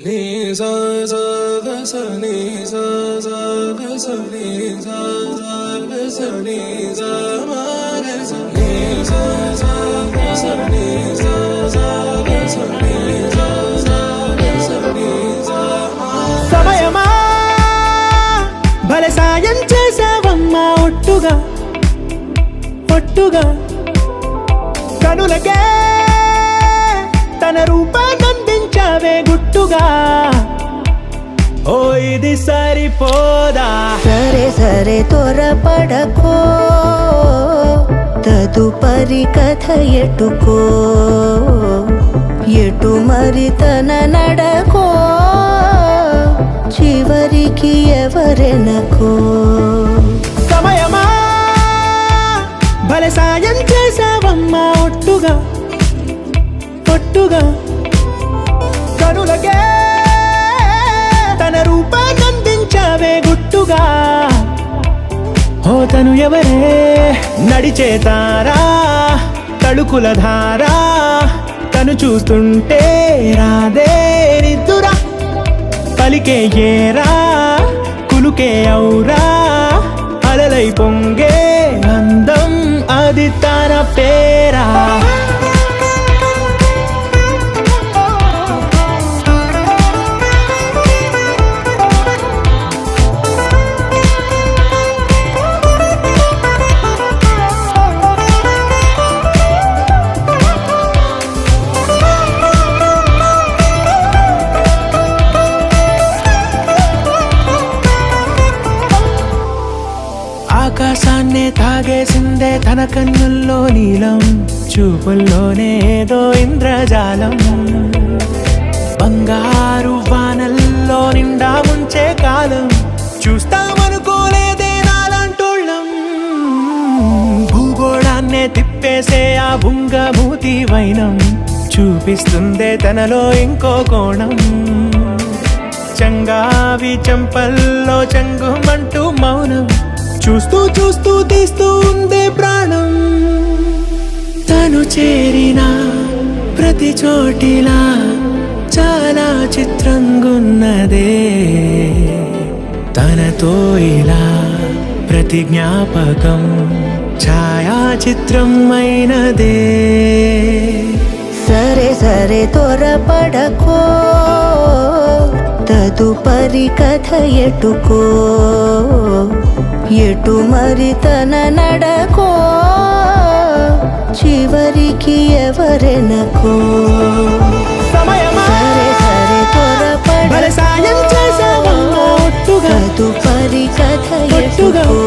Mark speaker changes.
Speaker 1: నీ సా సా గ స నీ సా సా గ స నీ సా సా గ స నీ సా మా గ స నీ సా సా గ స నీ సా సా గ స నీ సా సా గ స నీ సా మా.
Speaker 2: సమయమా భలే సాయం చేసావమ్మా ఒట్టుగా ఒట్టుగా కనులకే తన రూపాన్నందించావే గుట్టుగా. ఓ ఇది సరిపోదా?
Speaker 3: సరే సరే త్వరపడకో, తదుపరి కథ ఎటుకో, ఎటు మరి తన నడకో, చివరికి ఎవరెనకో.
Speaker 2: సమయమా భలే సాయం చేసావమ్మా ఒట్టుగా ఒట్టుగా కనులకే తన రూపాన్నందించావే గుట్టుగా. ఓ తను ఎవరే నడిచే తారా, తడుకుల ధారా, తను చూస్తుంటే రాదే నిద్దురా. పలికే ఏరా కులుకే ఔరా, అలలై పొంగే అందం అది తన పేరా. ఆకాశాన్నే తాగేసిందే తన కన్నుల్లో నీలం, చూపుల్లోనే ఏదో ఇంద్రజాలం. బంగారు వానల్లో నిండా ఉంచే కాలం, చూస్తామనుకోలేదే నాలాంటోళ్ళం. భూగోళాన్నే తిప్పేసే ఆ బుంగమూతి వైనం, చూపిస్తుందే తనలో ఇంకో కోణం. చంగావి చంపల్లో చంగుమంటూ మౌనం, చూస్తూ చూస్తూ తీస్తూ ఉందే ప్రాణం. తను చేరిన ప్రతి చోటిలా చాలా చిత్రంగున్నదే, తనతో ఇలా ప్రతి జ్ఞాపకం ఛాయాచిత్రం అయినదే.
Speaker 3: సరే సరే త్వరపడకో, తదుపరి కథ ఎటుకో, ఎటు మరి తన నడకో, చివరికి ఎవరెనకో.
Speaker 2: సమయమా
Speaker 3: సరే సరే
Speaker 2: భలే సాయం చేసావమ్మా ఒట్టుగా
Speaker 3: తదుపరి కథ
Speaker 2: ఒట్టుగా
Speaker 3: ఎటుకో,